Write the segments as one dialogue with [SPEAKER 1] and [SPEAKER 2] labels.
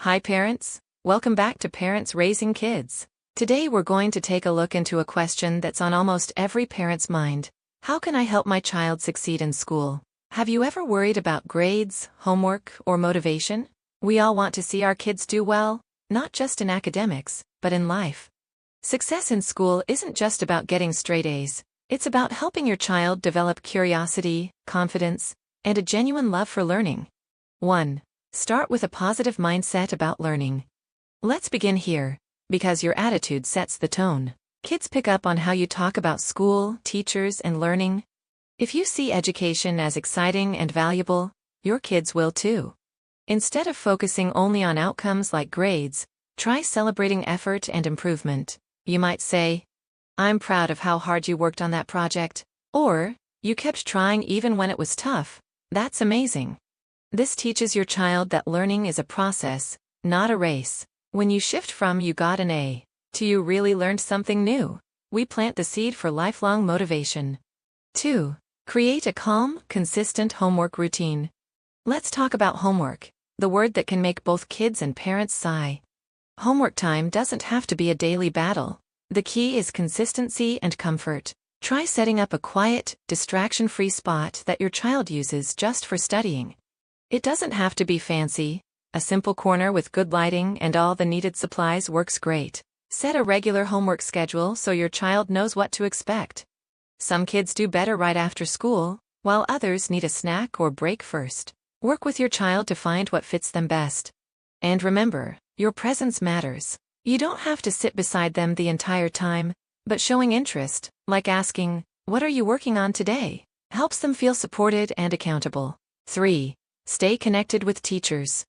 [SPEAKER 1] Hi parents, welcome back to Parents Raising Kids. Today we're going to take a look into a question that's on almost every parent's mind. How can I help my child succeed in school? Have you ever worried about grades, homework, or motivation? We all want to see our kids do well, not just in academics, but in life. Success in school isn't just about getting straight A's. It's about helping your child develop curiosity, confidence, and a genuine love for learning. 1. Start with a positive mindset about learning. Let's begin here, because your attitude sets the tone. Kids pick up on how you talk about school, teachers, and learning. If you see education as exciting and valuable, your kids will too. Instead of focusing only on outcomes like grades, try celebrating effort and improvement. You might say, "I'm proud of how hard you worked on that project," or, "You kept trying even when it was tough. That's amazing." This teaches your child that learning is a process, not a race. When you shift from "you got an A" to "you really learned something new," we plant the seed for lifelong motivation. 2. Create a calm, consistent homework routine. Let's talk about homework, the word that can make both kids and parents sigh. Homework time doesn't have to be a daily battle. The key is consistency and comfort. Try setting up a quiet, distraction-free spot that your child uses just for studying. It doesn't have to be fancy. A simple corner with good lighting and all the needed supplies works great. Set a regular homework schedule so your child knows what to expect. Some kids do better right after school, while others need a snack or break first. Work with your child to find what fits them best. And remember, your presence matters. You don't have to sit beside them the entire time, but showing interest, like asking, "What are you working on today?" helps them feel supported and accountable. 3. Stay connected with teachers.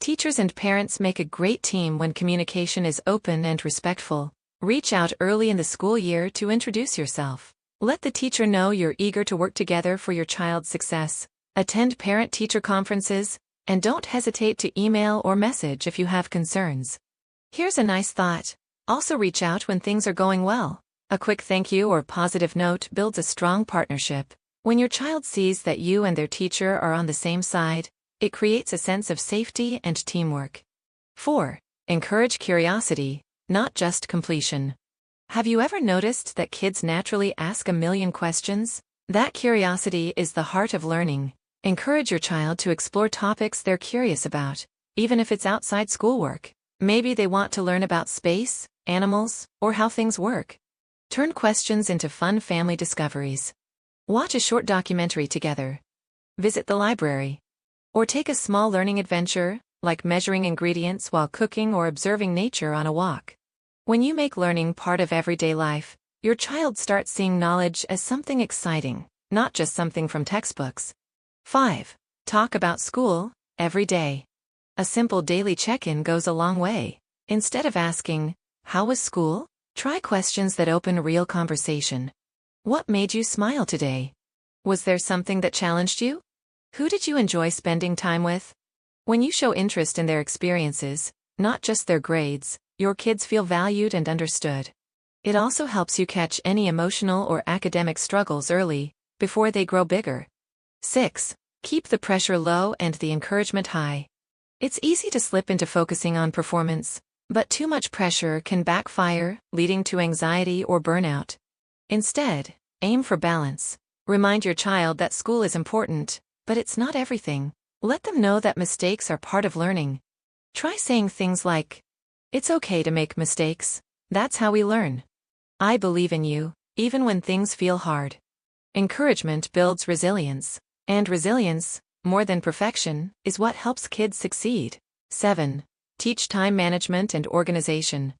[SPEAKER 1] Teachers and parents make a great team when communication is open and respectful. Reach out early in the school year to introduce yourself. Let the teacher know you're eager to work together for your child's success. Attend parent-teacher conferences, and don't hesitate to email or message if you have concerns. Here's a nice thought. Also reach out when things are going well. A quick thank you or positive note builds a strong partnership. When your child sees that you and their teacher are on the same side, it creates a sense of safety and teamwork. 4. Encourage curiosity, not just completion. Have you ever noticed that kids naturally ask a million questions? That curiosity is the heart of learning. Encourage your child to explore topics they're curious about, even if it's outside schoolwork. Maybe they want to learn about space, animals, or how things work. Turn questions into fun family discoveries. Watch a short documentary together. Visit the library. Or take a small learning adventure, like measuring ingredients while cooking or observing nature on a walk. When you make learning part of everyday life, your child starts seeing knowledge as something exciting, not just something from textbooks. 5. Talk about school, every day. A simple daily check-in goes a long way. Instead of asking, "How was school?" try questions that open real conversation. What made you smile today? Was there something that challenged you? Who did you enjoy spending time with? When you show interest in their experiences, not just their grades, your kids feel valued and understood. It also helps you catch any emotional or academic struggles early, before they grow bigger. 6. Keep the pressure low and the encouragement high. It's easy to slip into focusing on performance, but too much pressure can backfire, leading to anxiety or burnout. Instead, aim for balance. Remind your child that school is important, but it's not everything. Let them know that mistakes are part of learning. Try saying things like, "It's okay to make mistakes. That's how we learn. I believe in you, even when things feel hard." Encouragement builds resilience, and resilience, more than perfection, is what helps kids succeed. 7. Teach time management and organization.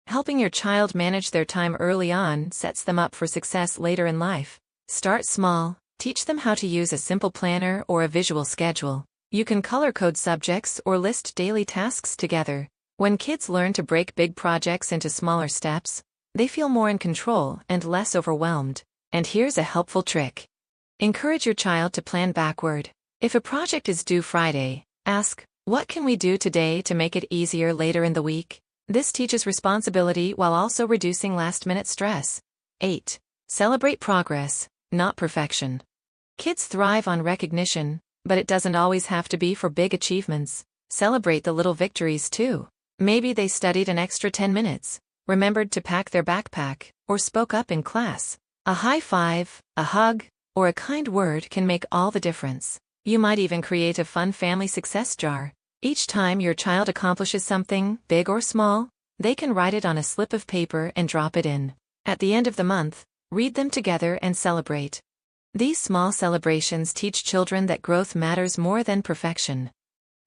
[SPEAKER 1] Helping your child manage their time early on sets them up for success later in life. Start small. Teach them how to use a simple planner or a visual schedule. You can color code subjects or list daily tasks together. When kids learn to break big projects into smaller steps, they feel more in control and less overwhelmed. And here's a helpful trick. Encourage your child to plan backward. If a project is due Friday, ask, "What can we do today to make it easier later in the week?" This teaches responsibility while also reducing last-minute stress. 8. Celebrate progress, not perfection. Kids thrive on recognition, but it doesn't always have to be for big achievements. Celebrate the little victories too. Maybe they studied an extra 10 minutes, remembered to pack their backpack, or spoke up in class. A high five, a hug, or a kind word can make all the difference. You might even create a fun family success jar. Each time your child accomplishes something, big or small, they can write it on a slip of paper and drop it in. At the end of the month, read them together and celebrate. These small celebrations teach children that growth matters more than perfection.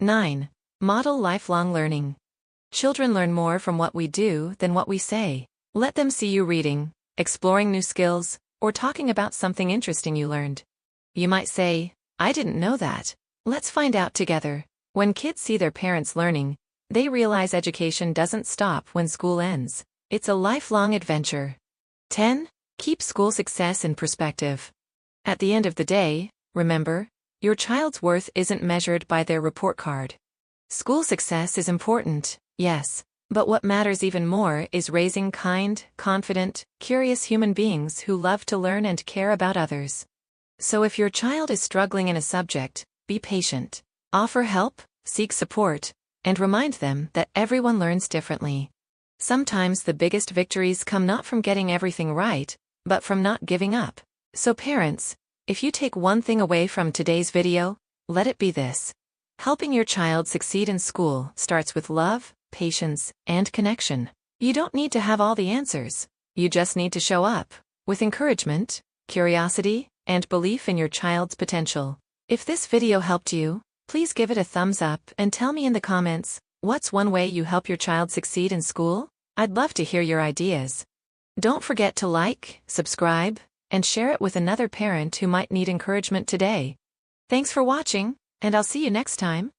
[SPEAKER 1] 9. Model lifelong learning. Children learn more from what we do than what we say. Let them see you reading, exploring new skills, or talking about something interesting you learned. You might say, "I didn't know that. Let's find out together." When kids see their parents learning, they realize education doesn't stop when school ends. It's a lifelong adventure. 10. Keep school success in perspective. At the end of the day, remember, your child's worth isn't measured by their report card. School success is important, yes, but what matters even more is raising kind, confident, curious human beings who love to learn and care about others. So if your child is struggling in a subject, be patient. Offer help, seek support, and remind them that everyone learns differently. Sometimes the biggest victories come not from getting everything right, but from not giving up. So parents, if you take one thing away from today's video, let it be this. Helping your child succeed in school starts with love, patience, and connection. You don't need to have all the answers. You just need to show up, with encouragement, curiosity, and belief in your child's potential. If this video helped you, please give it a thumbs up and tell me in the comments, what's one way you help your child succeed in school? I'd love to hear your ideas. Don't forget to like, subscribe, and share it with another parent who might need encouragement today. Thanks for watching, and I'll see you next time.